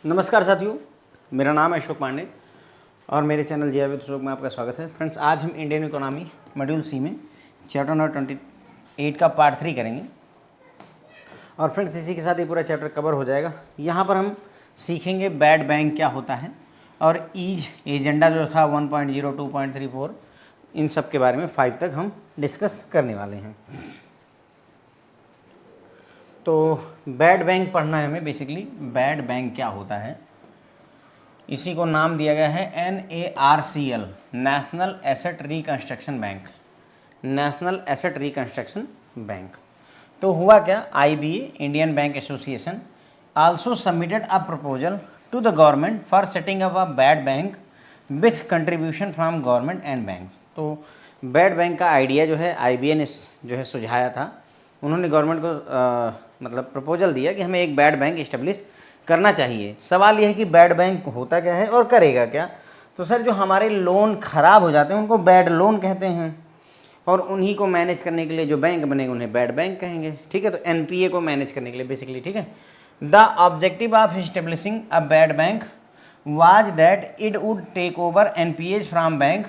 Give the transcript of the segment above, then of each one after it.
नमस्कार साथियों, मेरा नाम है अशोक पांडे और मेरे चैनल जे विद अशोक में आपका स्वागत है। फ्रेंड्स, आज हम इंडियन इकोनॉमी मॉड्यूल सी में चैप्टर नंबर 28 का पार्ट 3 करेंगे और फ्रेंड्स इसी के साथ ये पूरा चैप्टर कवर हो जाएगा। यहाँ पर हम सीखेंगे बैड बैंक क्या होता है और ईज एजेंडा जो था 1.0, 2.34 इन सब के बारे में 5 तक हम डिस्कस करने वाले हैं। तो बैड बैंक पढ़ना है हमें। बेसिकली बैड बैंक क्या होता है, इसी को नाम दिया गया है NARCL, national asset reconstruction bank, national asset reconstruction bank. तो हुआ क्या, IBA Indian bank association also submitted a proposal to the government for setting up a bad bank with contribution from government and bank. तो bad bank का idea जो है IBA ने जो है सुझाया था। उन्होंने गवर्नमेंट को मतलब प्रपोजल दिया कि हमें एक बैड बैंक इस्टेब्लिश करना चाहिए। सवाल यह है कि बैड बैंक होता क्या है और करेगा क्या। तो सर, जो हमारे लोन खराब हो जाते हैं उनको बैड लोन कहते हैं और उन्हीं को मैनेज करने के लिए जो बैंक बनेंगे उन्हें बैड बैंक कहेंगे। ठीक है, तो NPA को मैनेज करने के लिए बेसिकली। ठीक है, the objective of establishing a bad bank was that it would take over NPAs from bank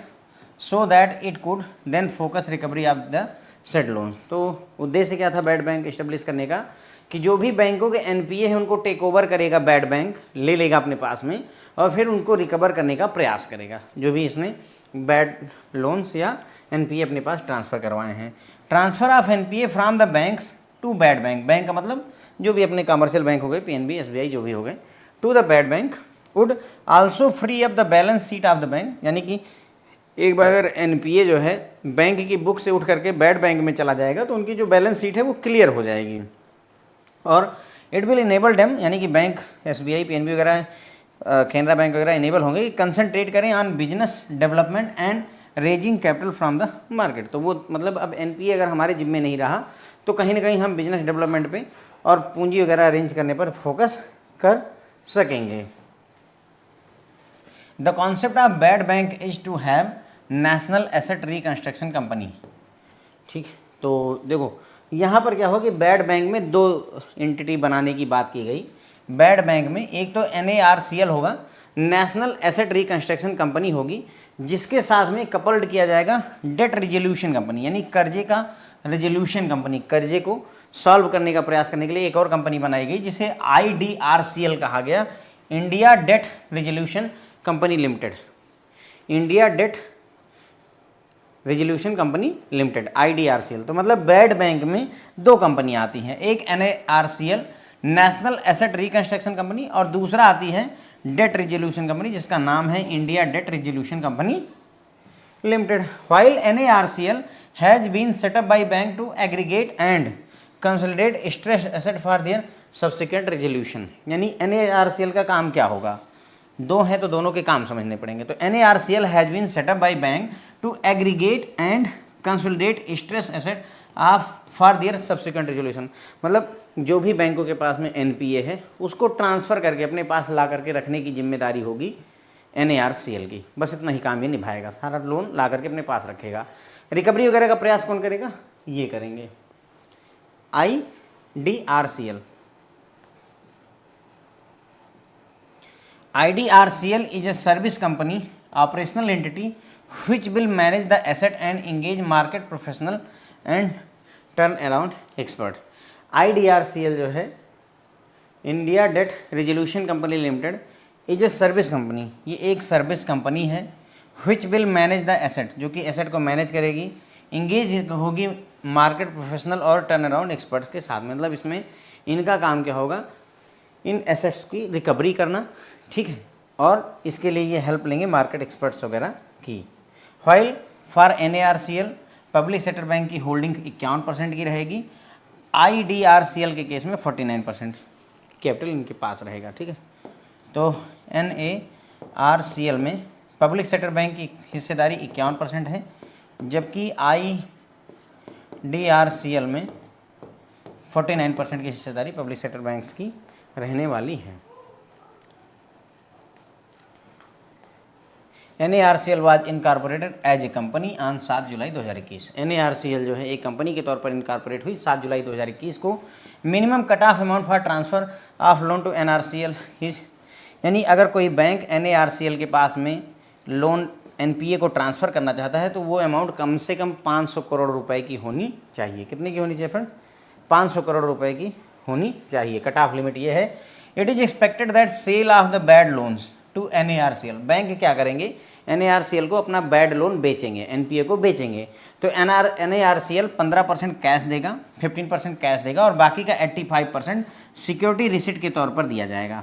so that it could then focus recovery of the said loan. तो उद्देश्य क्या था बैड बैंक इस्टेब्लिश करने का, कि जो भी बैंकों के NPA है उनको टेक ओवर करेगा बैड बैंक, ले लेगा अपने पास में और फिर उनको रिकवर करने का प्रयास करेगा, जो भी इसने बैड लोन्स या NPA अपने पास ट्रांसफ़र करवाए हैं। Transfer of NPA from the banks to bad bank, bank का मतलब जो भी अपने कमर्शियल बैंक हो गए, PNB, SBI जो भी हो गए, to the bad bank would also free up the balance sheet of the bank. यानी कि एक बार अगर NPA जो है बैंक की बुक से उठ करके बैड बैंक में चला जाएगा तो उनकी जो बैलेंस शीट है वो क्लियर हो जाएगी और इट विल इनेबल डेम, यानी कि बैंक SBI, PNB वगैरह, कैनरा बैंक वगैरह इनेबल होंगे कि कंसंट्रेट करें on business development and raising capital from the market. तो वो मतलब अब NPA अगर हमारे जिम्मे नहीं रहा तो कहीं ना कहीं हम बिजनेस डेवलपमेंट पे और पूंजी वगैरह अरेंज करने पर फोकस कर सकेंगे। The concept of bad bank is to have national asset reconstruction company. ठीक, तो देखो यहाँ पर क्या हो कि बैड बैंक में दो एंटिटी बनाने की बात की गई। बैड बैंक में एक तो NARCL होगा, नेशनल एसेट रिकंस्ट्रक्शन कंपनी होगी, जिसके साथ में कपल्ड किया जाएगा डेट रिजोल्यूशन कंपनी, यानी कर्जे का रिजोल्यूशन कंपनी। कर्जे को सॉल्व करने का प्रयास करने के लिए एक और कंपनी बनाई गई जिसे IDRCL कहा गया, India debt resolution company limited, India debt resolution company limited, IDRCL। तो मतलब बैड बैंक में दो कंपनियां आती हैं, एक NARCL national asset reconstruction company और दूसरा आती है डेट रिजोल्यूशन कंपनी जिसका नाम है India debt resolution company limited. While NARCL has been set up by bank to aggregate and consolidate stress asset for their subsequent resolution. यानी NARCL का काम क्या होगा, दो हैं तो दोनों के काम समझने पड़ेंगे। तो NARCL has been set up by bank to aggregate and consolidate stress asset of for their subsequent resolution. मतलब जो भी बैंकों के पास में NPA है उसको ट्रांसफ़र करके अपने पास ला करके रखने की जिम्मेदारी होगी NARCL की। बस इतना ही काम ये निभाएगा, सारा लोन ला करके अपने पास रखेगा। रिकवरी वगैरह का प्रयास कौन करेगा, ये करेंगे IDRCL। IDRCL is a service company, operational entity which will manage the asset and engage market professional and turn around expert। IDRCL जो है India debt resolution company limited is a service company, ये एक service company है। which will manage the asset, जो कि asset को manage करेगी, engage होगी मार्केट प्रोफेशनल और टर्न अराउंड एक्सपर्ट्स के साथ। मतलब इसमें इनका काम क्या होगा, इन एसेट्स की रिकवरी करना, ठीक है, और इसके लिए ये हेल्प लेंगे मार्केट एक्सपर्ट्स वगैरह की। While for NARCL public sector bank की होल्डिंग 51% की रहेगी, IDRCL के केस में 49% कैपिटल इनके पास रहेगा। ठीक है, तो NARCL में पब्लिक सेक्टर बैंक की हिस्सेदारी 51% है, जबकि IDRCL में 49% की हिस्सेदारी पब्लिक सेक्टर बैंक्स की रहने वाली है। NARCL was incorporated as a company on 7 July 2021। NARCL जो है एक कंपनी के तौर पर इनकॉर्पोरेट हुई 7 जुलाई 2021 को। Minimum cut off amount for transfer of loan to NARCL is यानी अगर कोई बैंक NARCL के पास में लोन NPA को ट्रांसफ़र करना चाहता है तो वो अमाउंट कम से कम 500 करोड़ रुपए की होनी चाहिए। कितने की होनी चाहिए फ्रेंड्स? 500 करोड़ रुपए की होनी चाहिए। कट ऑफ लिमिट ये है। It is expected that sale of the bad loans to NARCL, bank क्या करेंगे, NARCL को अपना बैड लोन बेचेंगे, NPA को बेचेंगे। तो NARCL 15% कैश देगा, 15% कैश देगा और बाकी का 85% सिक्योरिटी रिसिट के तौर पर दिया जाएगा।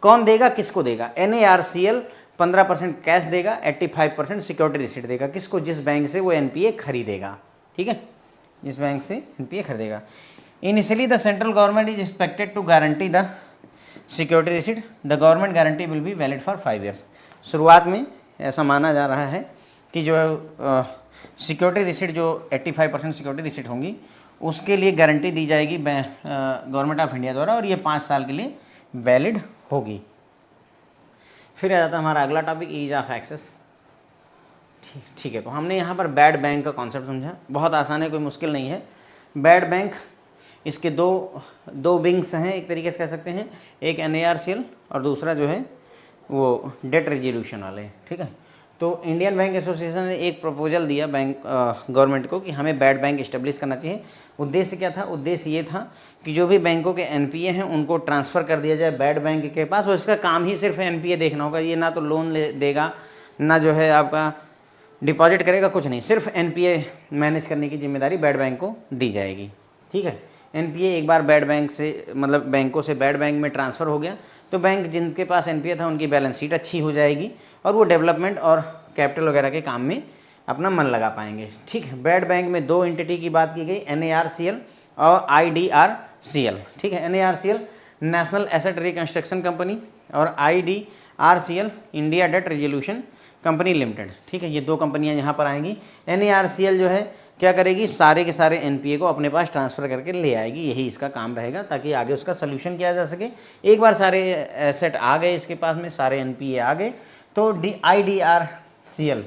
कौन देगा, किसको देगा? NARCL 15% कैश देगा, 85% सिक्योरिटी रिसिट देगा। किसको? जिस बैंक से वो NPA खरीदेगा। ठीक है, जिस बैंक से NPA खरीदेगा। Initially the central government is expected to guarantee the security receipt, the government guarantee will be valid for 5 years. शुरुआत में ऐसा माना जा रहा है कि जो सिक्योरिटी रिसिट जो 85% सिक्योरिटी रिसिट होंगी उसके लिए गारंटी दी जाएगी गवर्नमेंट ऑफ इंडिया द्वारा और ये 5 साल के लिए वैलिड होगी। फिर आ जाता है हमारा अगला टॉपिक, ईज ऑफ एक्सेस। ठीक है, तो हमने यहाँ पर बैड बैंक का कॉन्सेप्ट समझा, बहुत आसान है, कोई मुश्किल नहीं है। बैड बैंक, इसके दो विंग्स हैं एक तरीके से कह सकते हैं, एक NARCL और दूसरा जो है वो डेट रेजोल्यूशन वाले। ठीक है, तो इंडियन बैंक एसोसिएशन ने एक प्रपोजल दिया बैंक गवर्नमेंट को कि हमें बैड बैंक इस्टेब्लिश करना चाहिए। उद्देश्य क्या था? उद्देश्य ये था कि जो भी बैंकों के NPA हैं उनको ट्रांसफ़र कर दिया जाए बैड बैंक के पास और इसका काम ही सिर्फ NPA देखना होगा। ये ना तो लोन देगा, ना जो है आपका डिपॉजिट करेगा, कुछ नहीं, सिर्फ NPA मैनेज करने की जिम्मेदारी बैड बैंक को दी जाएगी। ठीक है, NPA एक बार बैड बैंक से मतलब बैंकों से बैड बैंक में ट्रांसफ़र हो गया तो बैंक जिनके पास NPA था उनकी बैलेंस शीट अच्छी हो जाएगी और वो डेवलपमेंट और कैपिटल वगैरह के काम में अपना मन लगा पाएंगे। ठीक है, बैड बैंक में 2 एंटिटी की बात की गई, NARCL और IDRCL। ठीक है, NARCL national asset reconstruction company और IDRCL India debt resolution company limited. ठीक है, ये 2 कंपनियां यहाँ पर आएंगी। NARCL जो है क्या करेगी, सारे के सारे NPA को अपने पास ट्रांसफ़र करके ले आएगी, यही इसका काम रहेगा ताकि आगे उसका सोल्यूशन किया जा सके। एक बार सारे एसेट आ गए इसके पास में, सारे NPA आ गए, तो IDRCL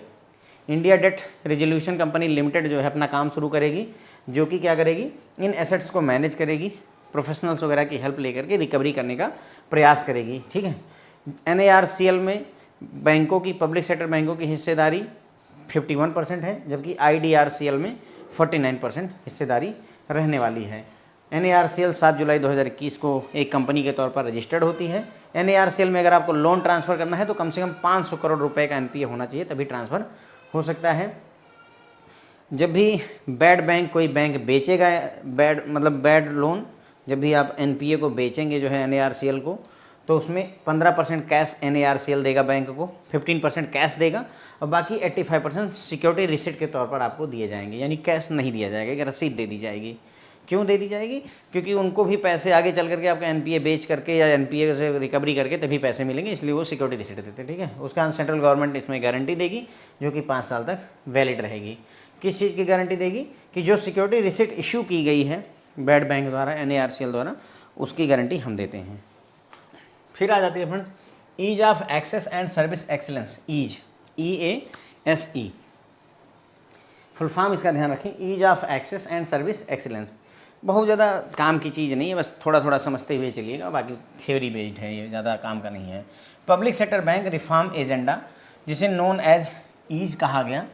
India debt resolution company limited जो है अपना काम शुरू करेगी, जो कि क्या करेगी, इन एसेट्स को मैनेज करेगी, प्रोफेशनल्स वगैरह की हेल्प लेकर के रिकवरी करने का प्रयास करेगी। ठीक है, NARCL में बैंकों की, पब्लिक सेक्टर बैंकों की हिस्सेदारी 51% है, जबकि IDRCL में 49% हिस्सेदारी रहने वाली है। NARCL 7 जुलाई 2021 को एक कंपनी के तौर पर रजिस्टर्ड होती है। NARCL में अगर आपको लोन ट्रांसफ़र करना है तो कम से कम 500 करोड़ रुपए का NPA होना चाहिए, तभी ट्रांसफ़र हो सकता है। जब भी बैड बैंक, कोई बैंक बेचेगा बैड लोन, जब भी आप NPA को बेचेंगे जो है NARCL को, तो उसमें 15% कैश NARCL देगा बैंक को, 15% कैश देगा और बाकी 85% सिक्योरिटी रिसिट के तौर पर आपको दिए जाएंगे। यानी कैश नहीं दिया जाएगा, एक रसीद दे दी जाएगी। क्यों दे दी जाएगी? क्योंकि उनको भी पैसे आगे चल करके आपका NPA बेच करके या NPA से रिकवरी करके तभी पैसे मिलेंगे, इसलिए वो सिक्योरिटी रिसिट देते हैं। ठीक है, उसका सेंट्रल गवर्नमेंट इसमें गारंटी देगी जो कि 5 साल तक वैलिड रहेगी। किस चीज़ की गारंटी देगी? कि जो सिक्योरिटी रिसिट इशू की गई है बैड बैंक द्वारा, NARCL द्वारा, उसकी गारंटी हम देते हैं। फिर आ जाती है friend ease of access and service excellence. Ease, EASE, full form इसका ध्यान रखें, ease of access and service excellence. बहुत ज़्यादा काम की चीज़ नहीं है, बस थोड़ा थोड़ा समझते हुए चलिएगा, बाकी थ्योरी बेस्ड है, ये ज़्यादा काम का नहीं है। Public sector bank reform agenda, जिसे नोन एज ईज कहा गया,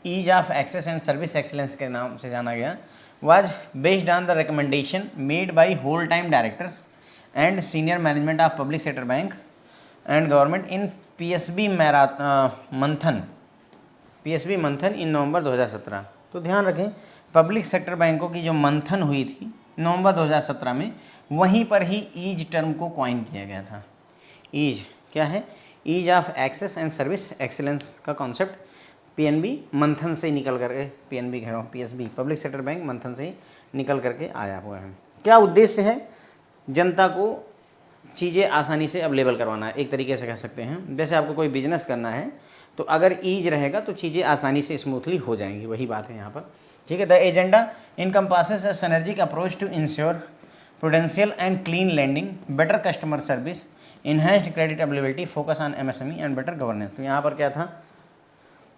ease of access and service excellence के नाम से जाना गया, was based on the recommendation made by whole time directors and senior management of public sector bank and government in PSB Manthan इन नवंबर 2017। तो ध्यान रखें, पब्लिक सेक्टर बैंकों की जो मंथन हुई थी नवंबर 2017 में, वहीं पर ही ईज टर्म को कॉइन किया गया था। ईज क्या है? Ease of access and service excellence का कॉन्सेप्ट PNB मंथन से निकल करके, PNB कह रहा हूँ, PSB पब्लिक सेक्टर बैंक मंथन से ही निकल करके आया हुआ है। क्या उद्देश्य है? जनता को चीज़ें आसानी से अवेलेबल करवाना है, एक तरीके से कह सकते हैं। जैसे आपको कोई बिजनेस करना है तो अगर ईज रहेगा तो चीज़ें आसानी से स्मूथली हो जाएंगी, वही बात है यहाँ पर। ठीक है, the agenda encompasses a synergic approach to ensure prudential and clean lending, better customer service, enhanced credit availability, focus on MSME and better governance. तो यहाँ पर क्या था?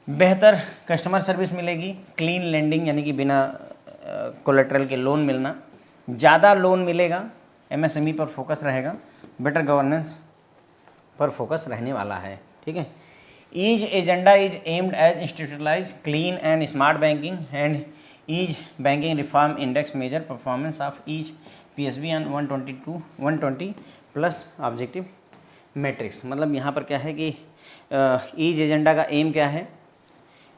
बेहतर कस्टमर सर्विस मिलेगी, क्लीन लेंडिंग यानी कि बिना कोलेटरल के लोन मिलना, ज़्यादा लोन मिलेगा, MSME पर फोकस रहेगा, बेटर गवर्नेंस, पर फोकस रहने वाला है। ठीक है, ease agenda is aimed as institutionalise clean and smart banking and ease banking reform index measure performance of each PSB and 120 plus objective matrix. मतलब यहाँ पर क्या है कि ईज एजेंडा का एम क्या है,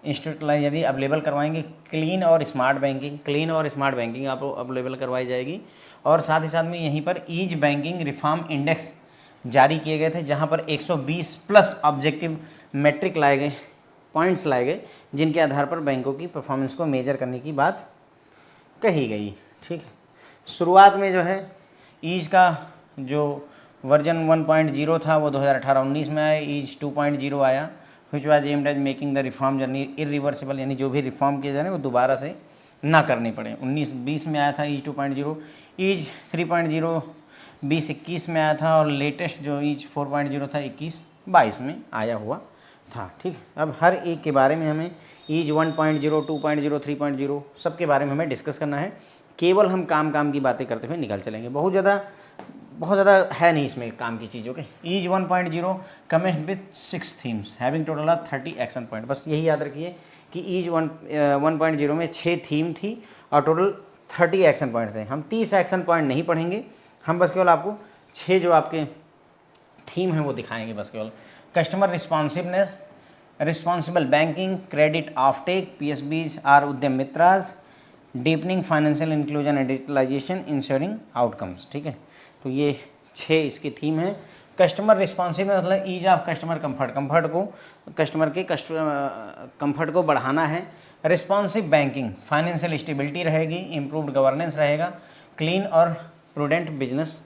इंस्टीट्यूशनलाइज यानी अवेलेबल करवाएंगे क्लीन और स्मार्ट बैंकिंग आपको अवेलेबल करवाई जाएगी। और साथ ही साथ में यहीं पर ईज बैंकिंग रिफॉर्म इंडेक्स जारी किए गए थे, जहां पर 120 प्लस ऑब्जेक्टिव मैट्रिक लाए गए, पॉइंट्स लाए गए, जिनके आधार पर बैंकों की परफॉर्मेंस को मेजर करने की बात कही गई। ठीक है, शुरुआत में जो है ईज का जो वर्जन 1.0 था वो 2018-19 में आया, ईज 2.0 आया, which was aimed as making the reform journey irreversible, यानी जो भी रिफॉर्म किए जा रहे हैं वो दोबारा से ना करने पड़े। 19-20 में आया था ईज 2.0, ईज 3.0 20-21 में आया था, और लेटेस्ट जो ईज 4.0 था 21-22 में आया हुआ था। ठीक, अब हर एक के बारे में हमें ईज 1.0, 2.0, 3.0 सब के बारे में हमें डिस्कस करना है। केवल हम काम की बातें करते हुए निकल चलेंगे, बहुत ज़्यादा है नहीं इसमें काम की चीज़। Okay, ease 1.0 commenced with 6 themes having total of 30 action point. बस यही याद रखिए कि ईज 1.0 में 6 थीम थी और टोटल 30 एक्शन पॉइंट थे। हम 30 एक्शन पॉइंट नहीं पढ़ेंगे, हम बस केवल आपको 6 जो आपके थीम हैं वो दिखाएंगे बस केवल। Customer responsiveness, responsible banking, credit offtake, PSBs are Udyam Mitras, deepening financial inclusion and digitalization, ensuring outcomes. ठीक है, तो ये 6 इसकी थीम है। कस्टमर रिस्पॉन्सिवनेस मतलब ईज ऑफ कस्टमर कंफर्ट को कस्टमर के कंफर्ट को बढ़ाना है। रिस्पॉन्सिव बैंकिंग, फाइनेंशियल स्टेबिलिटी रहेगी, इम्प्रूव्ड गवर्नेंस रहेगा, क्लीन और प्रूडेंट बिजनेस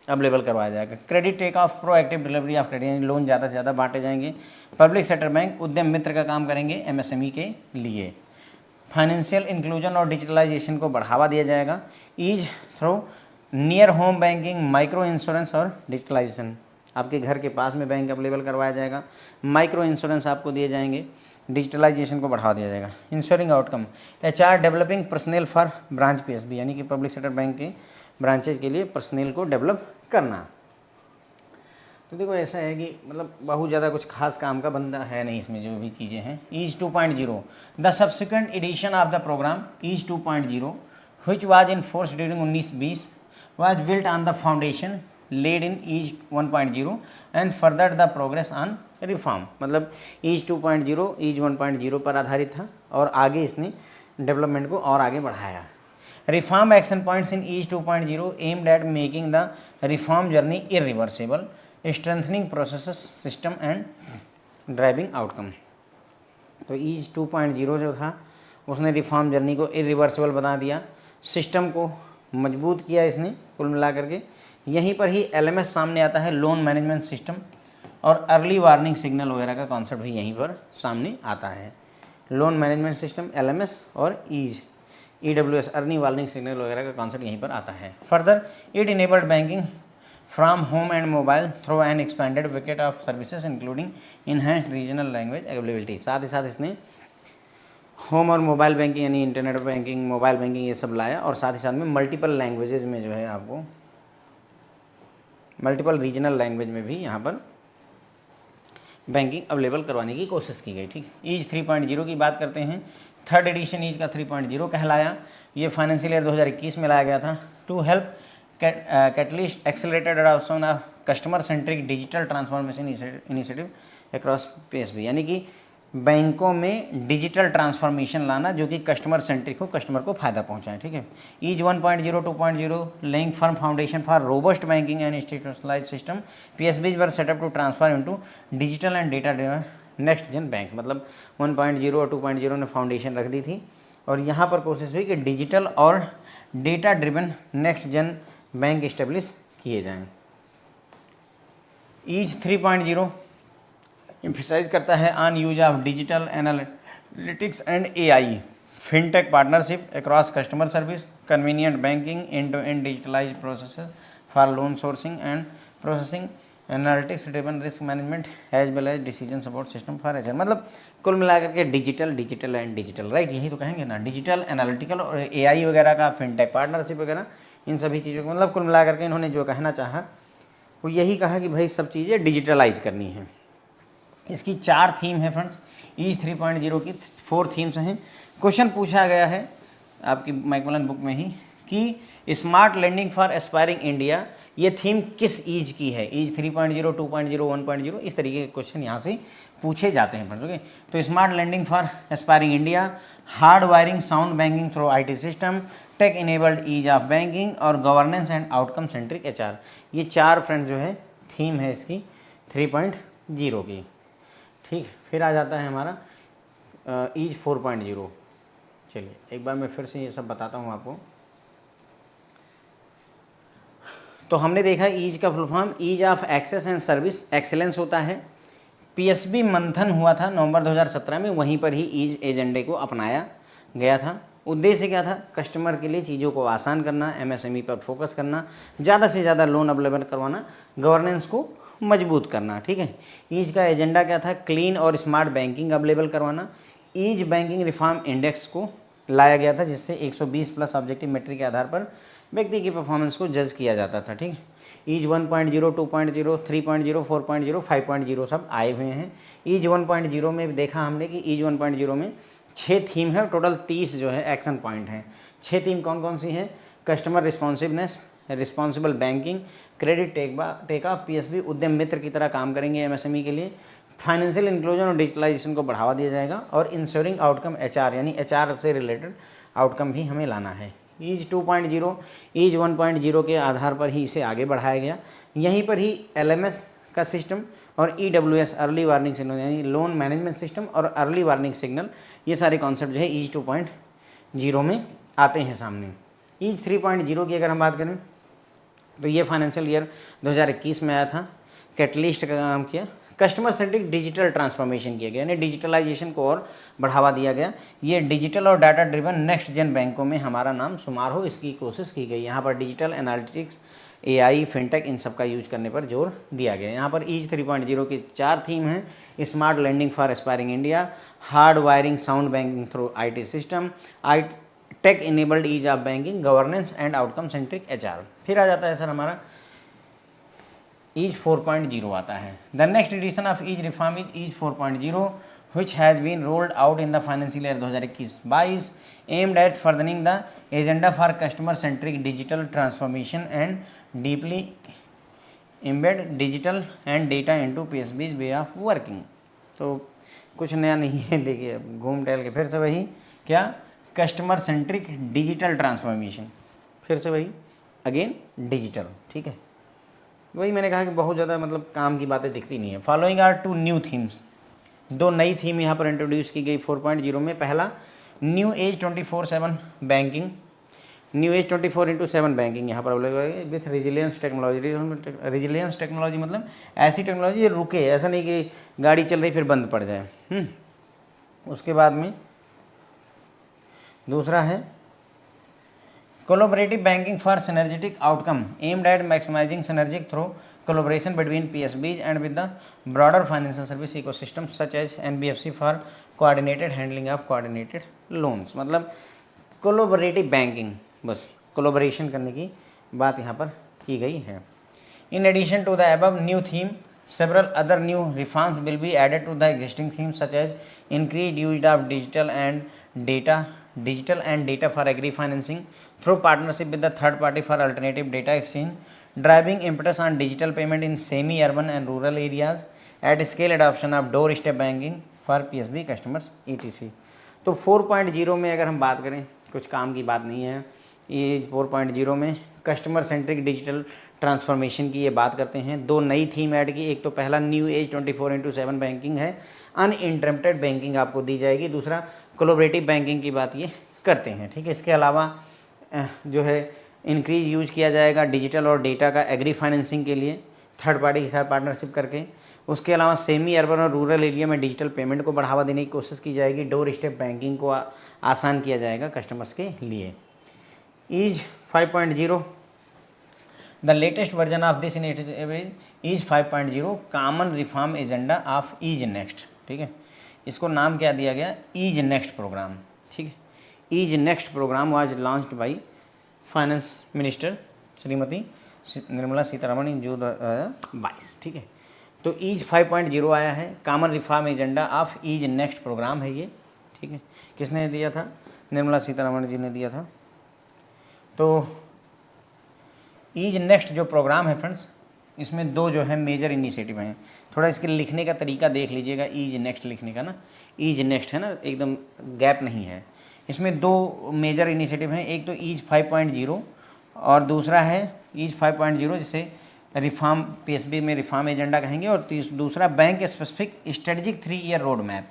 अवेलेबल करवाया जाएगा। Credit take off, proactive delivery of credit, यानी लोन ज़्यादा से ज़्यादा बांटे जाएंगे। पब्लिक सेक्टर बैंक उद्यम मित्र का काम करेंगे MSME के लिए। फाइनेंशियल इंक्लूजन और डिजिटलाइजेशन को बढ़ावा दिया जाएगा। Ease through near home banking, micro insurance और डिजिटलाइजेशन, आपके घर के पास में बैंक अवेलेबल करवाया जाएगा। माइक्रो इंश्योरेंस आपको दिए जाएंगे, डिजिटलाइजेशन को बढ़ावा दिया जाएगा। Ensuring outcome, HR developing personal for branch PSB, यानी कि पब्लिक सेक्टर बैंक के ब्रांचेज के लिए पर्सनल को डेवलप करना। तो देखो ऐसा है कि मतलब बहुत ज़्यादा कुछ खास काम का बंदा है नहीं इसमें, जो भी चीज़ें हैं। Ease 2.0, the subsequent edition of the programme ease 2.0 which was in force during 1920 was built on the foundation laid in ease 1.0 and furthered the progress on reform। मतलब ईज 2.0 ईज 1.0 पर आधारित था और आगे इसने डेवलपमेंट को और आगे बढ़ाया। Reform action points in ease 2.0 aimed at making the reform journey irreversible, strengthening processes system and driving outcome. तो ईज 2.0 जो था उसने रिफॉर्म जर्नी को इरिवर्सिबल बना दिया, सिस्टम को मजबूत किया इसने कुल मिला करके। यहीं पर ही LMS सामने आता है, लोन मैनेजमेंट सिस्टम, और अर्ली वार्निंग सिग्नल वगैरह का कॉन्सेप्ट भी यहीं पर सामने आता है। लोन मैनेजमेंट सिस्टम LMS और ease EWS early warning signal वगैरह का कॉन्सेप्ट यहीं पर आता है। Further it enabled banking from home and mobile through an expanded wicket of services including enhanced regional language availability. साथ ही साथ इसने होम और मोबाइल बैंकिंग यानी इंटरनेट बैंकिंग, मोबाइल बैंकिंग ये सब लाया, और साथ ही साथ में मल्टीपल लैंग्वेजेज में जो है आपको मल्टीपल रीजनल लैंग्वेज में भी यहाँ पर बैंकिंग अवेलेबल करवाने की कोशिश की गई। ठीक, ईज 3.0 की बात करते हैं। थर्ड एडिशन ईज का 3.0 कहलाया। ये फाइनेंशियल ईयर 2021 में लाया गया था। To help catalyst accelerated adoption of customer centric digital transformation initiative across PSB, यानी कि बैंकों में डिजिटल ट्रांसफॉर्मेशन लाना जो कि कस्टमर सेंट्रिक हो, कस्टमर को फायदा पहुंचाए। ठीक है, ease 1.0 2.0 laying firm foundation for robust banking and institutionalised system, PSBs were set up to transfer into digital and data driven next gen bank. मतलब 1.0 और 2.0 ने फाउंडेशन रख दी थी, और यहाँ पर कोशिश हुई कि डिजिटल और data driven next gen bank establish किए जाएं। ईज 3.0 एम्फेसाइज करता है on use of digital analytics and AI, fintech partnership across customer service, convenient banking, end to end digitalised processes for loan sourcing and processing, analytics driven risk management as well as decision support system for एजर। मतलब कुल मिलाकर के digital and digital, right, यही तो कहेंगे ना, digital analytical और AI वगैरह का, फिनटेक पार्टनरशिप वगैरह, इन सभी चीज़ों को मतलब कुल मिलाकर के इन्होंने जो कहना चाहा वो यही कहा कि भाई सब चीज़ें डिजिटलाइज करनी है। इसकी 4 थीम है फ्रेंड्स, ईज 3.0 की 4 थीम्स हैं। क्वेश्चन पूछा गया है आपकी मैकमिलन बुक में ही कि smart lending for aspiring India, ये थीम किस ईज की है, ईज 3.0, 2.0, 1.0, इस तरीके के क्वेश्चन यहाँ से पूछे जाते हैं फ्रेंड्स। ओके, तो smart lending for aspiring India, hard wiring sound banking through IT system, tech enabled ease of banking और governance and outcome centric HR, ये 4 फ्रेंड्स जो है थीम है इसकी 3.0 की। ठीक, फिर आ जाता है हमारा ईज 4.0। चलिए एक बार मैं फिर से ये सब बताता हूँ आपको। तो हमने देखा ईज का full form ease of access and service excellence होता है। पीएसबी मंथन हुआ था नवंबर 2017 में, वहीं पर ही ईज एजेंडे को अपनाया गया था। उद्देश्य क्या था, कस्टमर के लिए चीज़ों को आसान करना, एमएसएमई पर फोकस करना, ज़्यादा से ज़्यादा लोन अवेलेबल करवाना, गवर्नेंस को मजबूत करना। ठीक है, ईज का एजेंडा क्या था, क्लीन और स्मार्ट बैंकिंग अवेलेबल करवाना। ईज बैंकिंग रिफॉर्म इंडेक्स को लाया गया था जिससे 120 प्लस ऑब्जेक्टिव मेट्रिक के आधार पर व्यक्ति की परफॉर्मेंस को जज किया जाता था। ठीक है, ईज 1.0, 2.0, 3.0, 4.0, 5.0 सब आए हुए हैं। ईज 1.0 में देखा हमने कि ईज 1.0 में 6 थीम है, टोटल 30 जो है एक्शन पॉइंट हैं। 6 थीम कौन कौन सी हैं, customer responsiveness, responsible banking, credit take off, PSB Udyam Mitra की तरह काम करेंगे एमएसएमई के लिए, फाइनेंशियल इंक्लूजन और डिजिटलाइजेशन को बढ़ावा दिया जाएगा, और इंश्योरिंग आउटकम एचआर यानी एचआर से रिलेटेड आउटकम भी हमें लाना है। ईज 2.0 ईज 1.0 के आधार पर ही इसे आगे बढ़ाया गया। यहीं पर ही एलएमएस का सिस्टम और ईडब्ल्यूएस अर्ली वार्निंग सिग्नल यानी लोन मैनेजमेंट सिस्टम और अर्ली वार्निंग सिग्नल, ये सारे कॉन्सेप्ट जो है ईज 2.0 में आते हैं सामने। ईज 3.0 की अगर हम बात करें तो ये फाइनेंशियल ईयर 2021 में आया था। कैटलिस्ट का काम किया, कस्टमर सेंट्रिक डिजिटल ट्रांसफॉर्मेशन किया गया यानी डिजिटलाइजेशन को और बढ़ावा दिया गया। ये डिजिटल और डाटा ड्रिवन नेक्स्ट जेन बैंकों में हमारा नाम शुमार हो, इसकी कोशिश की गई। यहाँ पर डिजिटल एनालिटिक्स, एआई, फिनटेक, इन सब का यूज करने पर जोर दिया गया। यहाँ पर ईज 3.0 की 4 थीम हैं, smart lending for aspiring India, hard wiring sound banking through IT system, tech enabled ease of banking, governance and outcome centric HR. फिर आ जाता है सर हमारा ईज 4.0 आता है। The next edition of ease reform is ease 4.0 which has been rolled out in the financial year 2021-22 aimed at furthering the agenda for customer centric digital transformation and deeply embed digital and data into PSB's way of working। तो कुछ नया नहीं है, देखिए घूम टहल के फिर से वही क्या, कस्टमर सेंट्रिक डिजिटल ट्रांसफॉर्मेशन, फिर से वही अगेन डिजिटल। ठीक है, वही मैंने कहा कि बहुत ज़्यादा मतलब काम की बातें दिखती नहीं है। फॉलोइंग आर 2 न्यू थीम्स, 2 नई थीम यहाँ पर इंट्रोड्यूस की गई 4.0 में। पहला new age 24/7 banking, new age 24/7 banking यहाँ पर अवेलेबल है with resilience technology. Resilience technology मतलब ऐसी टेक्नोलॉजी जो रुके, ऐसा नहीं कि गाड़ी चल रही फिर बंद पड़ जाए। उसके बाद में दूसरा है collaborative banking for synergetic outcome aimed at maximising synergic through collaboration between PSBs and with the broader financial service ecosystem such as NBFC for coordinated handling of coordinated loans। मतलब कोलैबोरेटिव बैंकिंग, बस collaboration करने की बात यहाँ पर की गई है। In addition to the above new theme, several other new reforms will be added to the existing themes such as increased use of digital and data for agri financing through partnership with the third party for alternative data exchange, driving impetus on digital payment in semi-urban and rural areas, at scale adoption of doorstep banking for PSB customers etc। तो 4.0 में अगर हम बात करें, कुछ काम की बात नहीं है। ये 4.0 में कस्टमर सेंट्रिक डिजिटल ट्रांसफॉर्मेशन की ये बात करते हैं। 2 नई थीम ऐड की, एक तो पहला न्यू एज 24/7 बैंकिंग है, अनइंटरप्टेड बैंकिंग आपको दी जाएगी। दूसरा कोलैबोरेटिव बैंकिंग की बात ये करते हैं। ठीक है, इसके अलावा जो है इंक्रीज यूज किया जाएगा डिजिटल और डेटा का एग्री फाइनेंसिंग के लिए थर्ड पार्टी के साथ पार्टनरशिप करके। उसके अलावा सेमी अर्बन और रूरल एरिया में डिजिटल पेमेंट को बढ़ावा देने की कोशिश की जाएगी। डोर स्टेप बैंकिंग को आसान किया जाएगा कस्टमर्स के लिए। Ease 5.0 the latest version of this initiative ease 5.0 common reform agenda of ease next. ठीक है, इसको नाम क्या दिया गया, ईज नेक्स्ट प्रोग्राम। ठीक है, ease next programme was launched by finance minister Shrimati Nirmala Sitharaman in June 2022, ठीक है। तो ईज 5.0 आया है, common reform agenda of ease next programme है ये, ठीक है। किसने दिया था? निर्मला सीतारमण जी ने दिया था। तो ईज नेक्स्ट जो प्रोग्राम है फ्रेंड्स, इसमें दो जो है मेजर इनिशिएटिव हैं। थोड़ा इसके लिखने का तरीका देख लीजिएगा, ईज नेक्स्ट लिखने का ना, ईज नेक्स्ट है ना, एकदम गैप नहीं है। इसमें दो मेजर इनिशिएटिव हैं, एक तो ईज 5.0 और दूसरा है ईज 5.0 जिसे रिफॉर्म पीएसबी में रिफॉर्म एजेंडा कहेंगे, और दूसरा bank specific strategic 3 year road map,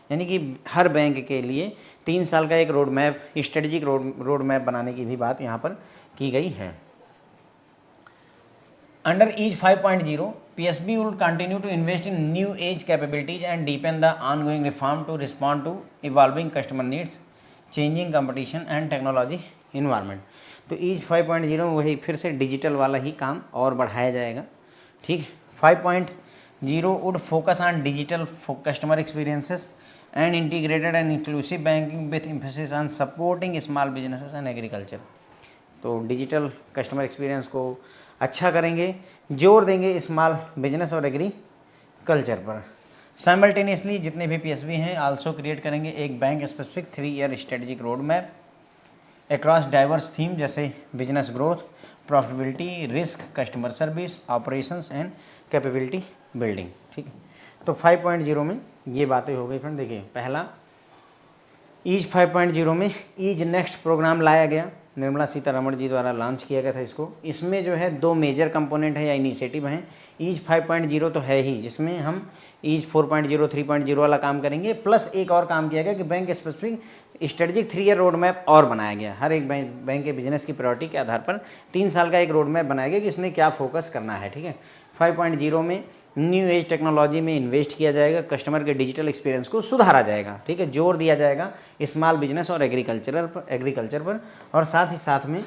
यानी कि हर बैंक के लिए 3 साल का एक road map, strategic road map बनाने की भी बात यहाँ पर की गई है। Under EASE 5.0, PSB will continue to invest in new age capabilities and deepen the ongoing reform to respond to evolving customer needs, changing competition and technology environment. तो EASE 5.0 वही फिर से डिजिटल वाला ही काम और बढ़ाया जाएगा, ठीक है। 5.0 would focus on digital customer experiences and integrated and inclusive banking with emphasis on supporting small businesses and agriculture. तो डिजिटल कस्टमर एक्सपीरियंस को अच्छा करेंगे, जोर देंगे स्मॉल बिजनेस और एग्रीकल्चर पर। साइमल्टेनियसली जितने भी पीएसबी हैं आल्सो क्रिएट करेंगे एक bank specific 3 year strategic road map across diverse theme, जैसे business growth, profitability, risk, customer service, operations and capability building, ठीक है। तो 5.0 में ये बातें हो गई फ्रेंड। देखिए, पहला ईज 5.0 में ईज नेक्स्ट प्रोग्राम लाया गया, निर्मला सीतारमण जी द्वारा लॉन्च किया गया था इसको। इसमें जो है दो मेजर कंपोनेंट है या इनिशिएटिव हैं। ईज 5.0 तो है ही, जिसमें हम ईज 4.0 3.0 वाला काम करेंगे, प्लस एक और काम किया गया कि bank specific strategic 3 year road map और बनाया गया। हर एक बैंक के बिजनेस की प्रायोरिटी के आधार पर 3 साल का एक रोड मैप बनाया गया कि इसमें क्या फोकस करना है, ठीक है। 5.0 में न्यू एज टेक्नोलॉजी में इन्वेस्ट किया जाएगा, कस्टमर के डिजिटल एक्सपीरियंस को सुधारा जाएगा, ठीक है। जोर दिया जाएगा स्मॉल बिजनेस और एग्रीकल्चर पर, और साथ ही साथ में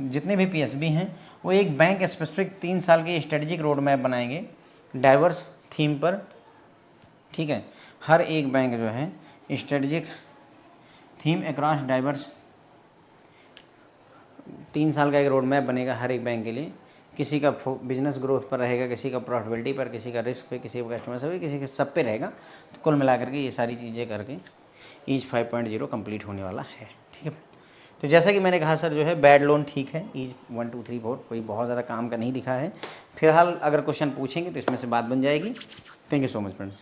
जितने भी पीएसबी हैं वो एक बैंक स्पेसिफिक 3 साल की स्ट्रेटजिक रोड मैप बनाएंगे डाइवर्स थीम पर, ठीक है। हर एक बैंक जो है स्ट्रेटजिक थीम अक्रॉस डाइवर्स 3 साल का एक रोड मैप बनेगा हर एक बैंक के लिए। किसी का बिजनेस ग्रोथ पर रहेगा, किसी का प्रॉफिटेबिलिटी पर, किसी का रिस्क पे, किसी का कस्टमर सर्विस, किसी के सब पे रहेगा। तो कुल मिलाकर के ये सारी चीज़ें करके ईज 5.0 कंप्लीट होने वाला है, ठीक है। तो जैसा कि मैंने कहा सर, जो है बैड लोन ठीक है, ईज 1 2 3 4 कोई बहुत ज़्यादा काम का नहीं दिखा है। फिलहाल अगर क्वेश्चन पूछेंगे तो इसमें से बात बन जाएगी। Thank you so much friends.